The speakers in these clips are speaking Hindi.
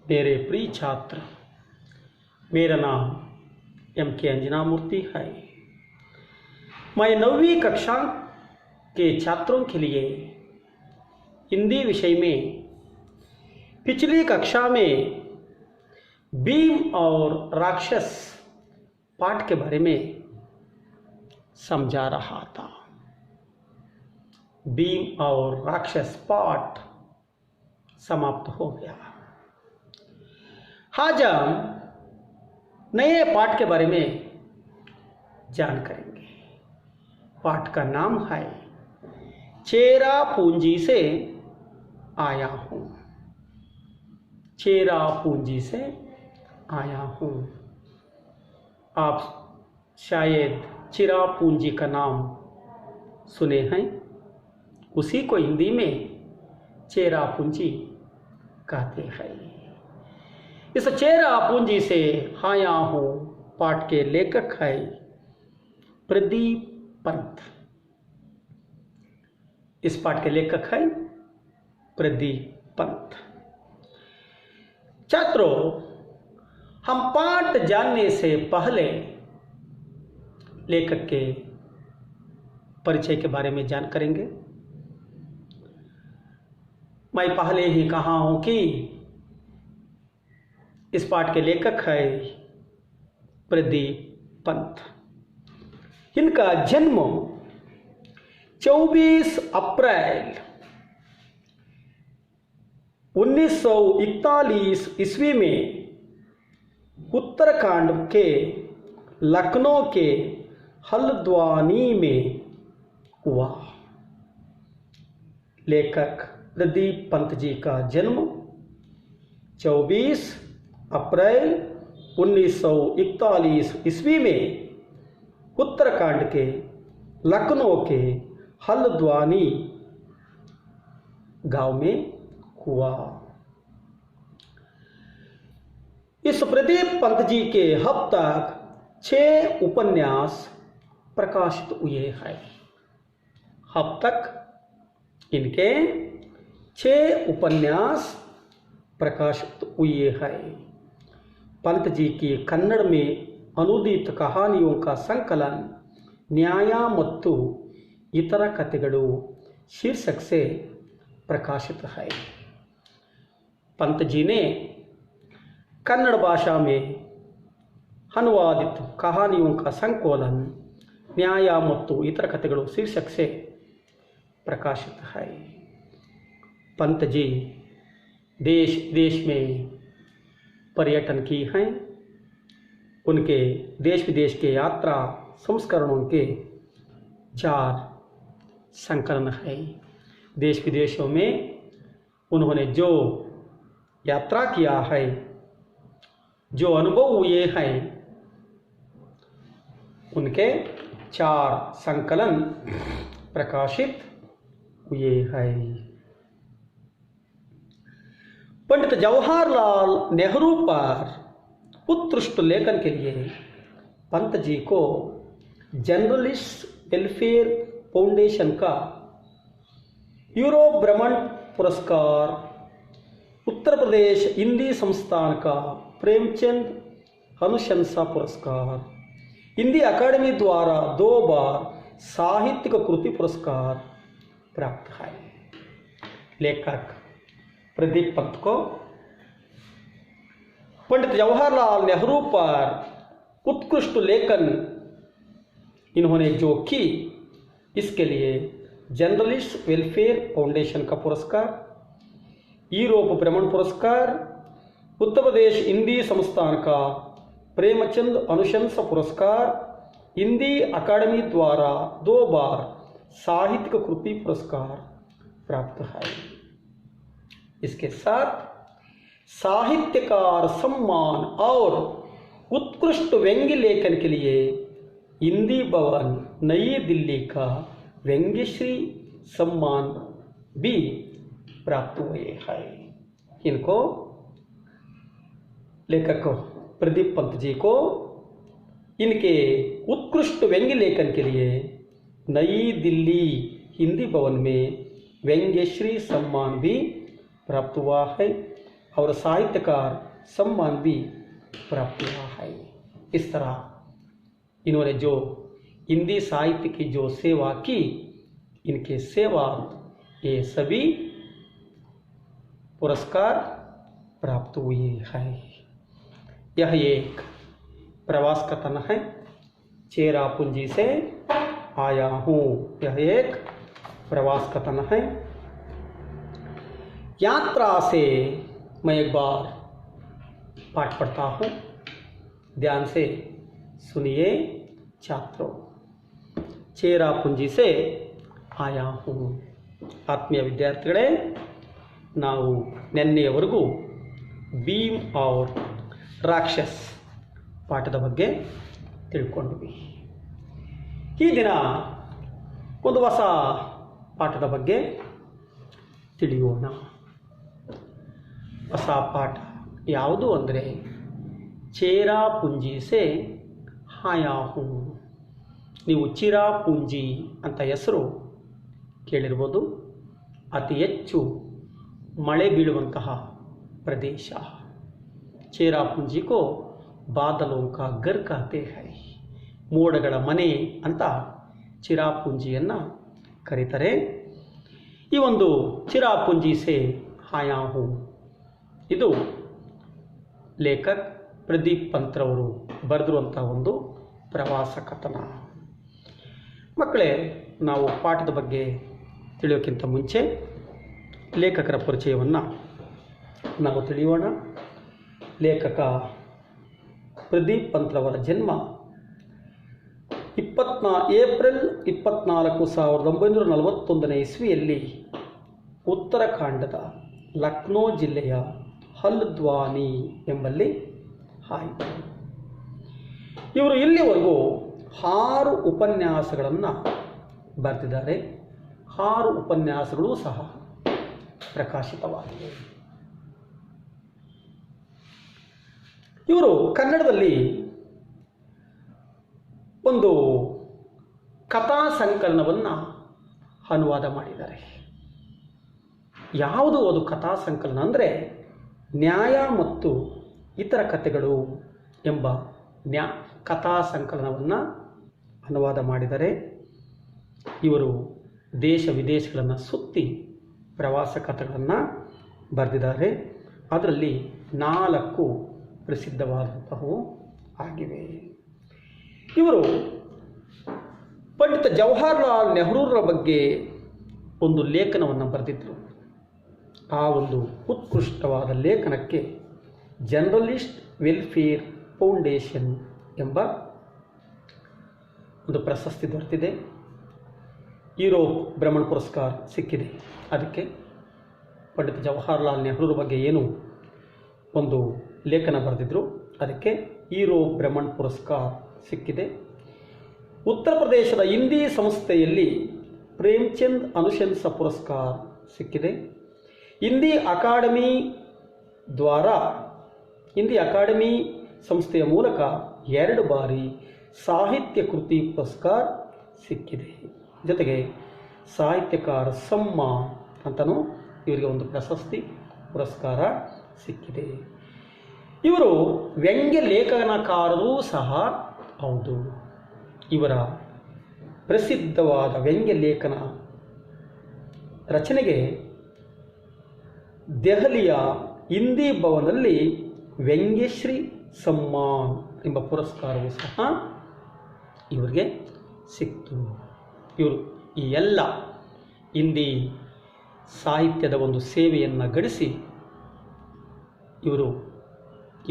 मेरे प्रिय छात्र, मेरा नाम M.K. अंजना मूर्ति है। मैं 9वीं कक्षा के छात्रों के लिए हिंदी विषय में पिछली कक्षा में भीम और राक्षस पाठ के बारे में समझा रहा था। भीम और राक्षस पाठ समाप्त हो गया। आज हम नए पाठ के बारे में जान करेंगे। पाठ का नाम है चेरापूंजी से आया हूँ। चेरापूंजी से आया हूँ। आप शायद चिरापूंजी का नाम सुने हैं। उसी को हिंदी में चेरापूंजी कहते हैं। इस चेरापूंजी से आया हूँ पाठ के लेखक है प्रदीप पंत। इस पाठ के लेखक है प्रदीप पंत। छात्रों, हम पाठ जानने से पहले लेखक के परिचय के बारे में जान करेंगे। मैं पहले ही कहा हूं कि इस पाठ के लेखक है प्रदीप पंत। इनका जन्म 24 अप्रैल 1941 ईस्वी में उत्तराखंड के लखनऊ के हल्द्वानी में हुआ। लेखक प्रदीप पंत जी का जन्म 24 अप्रैल 1941 ईस्वी में उत्तराखंड के लखनऊ के हल्द्वानी गांव में हुआ। इस प्रदीप पंत जी के अब तक 6 उपन्यास प्रकाशित हुए हैं। अब तक इनके 6 उपन्यास प्रकाशित हुए हैं। पंत जी की कन्नड़ में अनुदित कहानियों का संकलन न्याय ಮತ್ತು इतर कथೆಗಳು शीर्षक से प्रकाशित है। पंत जी ने कन्नड़ भाषा में अनुवादित कहानियों का संकलन न्याय ಮತ್ತು इतर कथೆಗಳು शीर्षक से प्रकाशित है। पंत जी देश विदेश में पर्यटन की हैं। उनके देश विदेश के यात्रा संस्करणों के 4 संकलन हैं। देश विदेशों में उन्होंने जो यात्रा किया है, जो अनुभव हुए हैं, उनके 4 संकलन प्रकाशित हुए हैं। पंडित जवाहरलाल नेहरू पर उत्कृष्ट लेखन के लिए पंत जी को जर्नलिस्ट वेलफेयर फाउंडेशन का यूरोप भ्रमण पुरस्कार, उत्तर प्रदेश हिंदी संस्थान का प्रेमचंद अनुशंसा पुरस्कार, हिंदी अकादमी द्वारा 2 बार साहित्यिक कृति पुरस्कार प्राप्त है। लेखक प्रदीप पंत को पंडित जवाहरलाल नेहरू पर उत्कृष्ट लेखन इन्होंने जो की, इसके लिए जर्नलिस्ट वेलफेयर फाउंडेशन का पुरस्कार, यूरोप भ्रमण पुरस्कार, उत्तर प्रदेश हिंदी संस्थान का प्रेमचंद अनुशंसा पुरस्कार, हिंदी अकादमी द्वारा 2 बार साहित्यिक कृति पुरस्कार प्राप्त है। इसके साथ साहित्यकार सम्मान और उत्कृष्ट व्यंग्य लेखन के लिए हिंदी भवन नई दिल्ली का व्यंग्यश्री सम्मान भी प्राप्त हुए हैं। इनको लेखक प्रदीप पंत जी को इनके उत्कृष्ट व्यंग्य लेखन के लिए नई दिल्ली हिंदी भवन में व्यंग्यश्री सम्मान भी प्राप्त हुआ है और साहित्यकार सम्मान भी प्राप्त हुआ है। इस तरह इन्होंने जो हिंदी साहित्य की जो सेवा की, इनके सेवा ये सभी पुरस्कार प्राप्त हुए हैं। यह एक प्रवास कथन है। चेरापूंजी से आया हूँ, यह एक प्रवास कथन है। यात्रा से मैं एक बार पाठ पढ़ता हूँ, ध्यान से सुनिए छात्रों। चेरापूंजी से आया हूँ। ಆತ್ಮೀಯ ವಿದ್ಯಾರ್ಥಿಗಳೇ, ನಾವು ನಿನ್ನೆಯವರೆಗೂ ಭೀಮ್ ಔರ್ ರಾಕ್ಷಸ್ ಪಾಠದ ಬಗ್ಗೆ ತಿಳ್ಕೊಂಡ್ವಿ. ಈ ದಿನ ಒಂದು ಹೊಸ ಪಾಠದ ಬಗ್ಗೆ ತಿಳಿಯೋಣ. ಹೊಸ ಪಾಠ ಯಾವುದು ಅಂದರೆ ಚೇರಾಪುಂಜಿ ಸೆ ಆಯಾ ಹೂಂ. ನೀವು ಚಿರಾಪುಂಜಿ ಅಂತ ಹೆಸರು ಕೇಳಿರ್ಬೋದು. ಅತಿ ಹೆಚ್ಚು ಮಳೆ ಬೀಳುವಂತಹ ಪ್ರದೇಶ. ಚೇರಾಪುಂಜಿ ಕೋ ಬಾದಲೋಂ ಕಾ ಘರ್ ಕಹತೆ ಹೈ. ಮೋಡಗಳ ಮನೆ ಅಂತ ಚಿರಾಪುಂಜಿಯನ್ನು ಕರೀತಾರೆ. ಈ ಒಂದು ಚಿರಾಪುಂಜಿ ಸೆ ಆಯಾ ಹೂಂ ಇದು ಲೇಖಕ್ ಪ್ರದೀಪ್ ಪಂತ್ರವರು ಬರೆದಿರುವಂಥ ಒಂದು ಪ್ರವಾಸ ಕಥನ. ಮಕ್ಕಳೇ, ನಾವು ಪಾಠದ ಬಗ್ಗೆ ತಿಳಿಯೋಕ್ಕಿಂತ ಮುಂಚೆ ಲೇಖಕರ ಪರಿಚಯವನ್ನು ನಾವು ತಿಳಿಯೋಣ. ಲೇಖಕ ಪ್ರದೀಪ್ ಪಂತ್ರವರ ಜನ್ಮ ಏಪ್ರಿಲ್ 24, 1941 ಇಸ್ವಿಯಲ್ಲಿ ಉತ್ತರಾಖಂಡದ ಲಕ್ನೋ ಜಿಲ್ಲೆಯ ಹಲ್ದ್ವಾನಿ ಎಂಬಲ್ಲಿ ಆಯಿತು. ಇವರು ಇಲ್ಲಿವರೆಗೂ 6 ಉಪನ್ಯಾಸಗಳನ್ನು ಬರೆದಿದ್ದಾರೆ. 6 ಉಪನ್ಯಾಸಗಳು ಸಹ ಪ್ರಕಾಶಿತವಾಗಿವೆ. ಇವರು ಕನ್ನಡದಲ್ಲಿ ಒಂದು ಕಥಾ ಸಂಕಲನವನ್ನು ಅನುವಾದ ಮಾಡಿದ್ದಾರೆ. ಯಾವುದು ಅದು ಕಥಾ ಸಂಕಲನ ಅಂದರೆ ನ್ಯಾಯ ಮತ್ತು ಇತರ ಕಥೆಗಳು ಎಂಬ ಕಥಾ ಸಂಕಲನವನ್ನು ಅನುವಾದ ಮಾಡಿದ್ದಾರೆ. ಇವರು ದೇಶ ವಿದೇಶಗಳನ್ನು ಸುತ್ತಿ ಪ್ರವಾಸ ಕಥೆಗಳನ್ನು ಬರೆದಿದ್ದಾರೆ. ಅದರಲ್ಲಿ 4 ಪ್ರಸಿದ್ಧವಾದಂಥವು ಆಗಿವೆ. ಇವರು ಪಂಡಿತ ಜವಾಹರ್ಲಾಲ್ ನೆಹರೂರ ಬಗ್ಗೆ ಒಂದು ಲೇಖನವನ್ನು ಬರೆದಿದ್ದರು. ಆ ಒಂದು ಉತ್ಕೃಷ್ಟವಾದ ಲೇಖನಕ್ಕೆ ಜರ್ನಲಿಸ್ಟ್ ವೆಲ್ಫೇರ್ ಫೌಂಡೇಶನ್ ಎಂಬ ಒಂದು ಪ್ರಶಸ್ತಿ ದೊರೆತಿದೆ. ಯುರೋಪ್ ಭ್ರಮಣ ಪುರಸ್ಕಾರ ಸಿಕ್ಕಿದೆ. ಅದಕ್ಕೆ ಪಂಡಿತ ಜವಾಹರ್ಲಾಲ್ ನೆಹರೂರ ಬಗ್ಗೆ ಏನು ಒಂದು ಲೇಖನ ಬರೆದಿದ್ದರು, ಅದಕ್ಕೆ ಯುರೋಪ್ ಭ್ರಮಣ ಪುರಸ್ಕಾರ ಸಿಕ್ಕಿದೆ. ಉತ್ತರ ಪ್ರದೇಶದ ಹಿಂದಿ ಸಂಸ್ಥೆಯಲ್ಲಿ ಪ್ರೇಮ್ಚಂದ್ ಅನುಶಂಸ ಪುರಸ್ಕಾರ ಸಿಕ್ಕಿದೆ. ಹಿಂದಿ ಅಕಾಡೆಮಿ ಸಂಸ್ಥೆಯ ಮೂಲಕ 2 ಬಾರಿ ಸಾಹಿತ್ಯ ಕೃತಿ ಪುರಸ್ಕಾರ ಸಿಕ್ಕಿದೆ. ಜೊತೆಗೆ ಸಾಹಿತ್ಯಕಾರ ಸಮ್ಮಾನ್ ಅಂತಲೂ ಇವರಿಗೆ ಒಂದು ಪ್ರಶಸ್ತಿ ಪುರಸ್ಕಾರ ಸಿಕ್ಕಿದೆ. ಇವರು ವ್ಯಂಗ್ಯ ಲೇಖನಕಾರರೂ ಸಹ ಹೌದು. ಇವರ ಪ್ರಸಿದ್ಧವಾದ ವ್ಯಂಗ್ಯ ಲೇಖನ ರಚನೆಗೆ ದೆಹಲಿಯ ಹಿಂದಿ ಭವನದಲ್ಲಿ ವ್ಯಂಗ್ಯಶ್ರೀ ಸಮ್ಮಾನ್ ಎಂಬ ಪುರಸ್ಕಾರವೂ ಸಹ ಇವರಿಗೆ ಸಿಕ್ತು. ಇವರು ಈ ಎಲ್ಲ ಹಿಂದಿ ಸಾಹಿತ್ಯದ ಒಂದು ಸೇವೆಯನ್ನು ಗಳಿಸಿ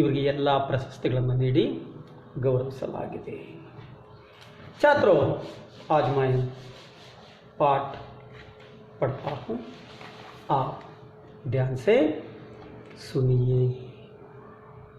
ಇವರಿಗೆ ಎಲ್ಲ ಪ್ರಶಸ್ತಿಗಳನ್ನು ನೀಡಿ ಗೌರವಿಸಲಾಗಿದೆ. छात्रों, आज मैं पाठ पढ़ता हूँ, आप ध्यान से सुनिए.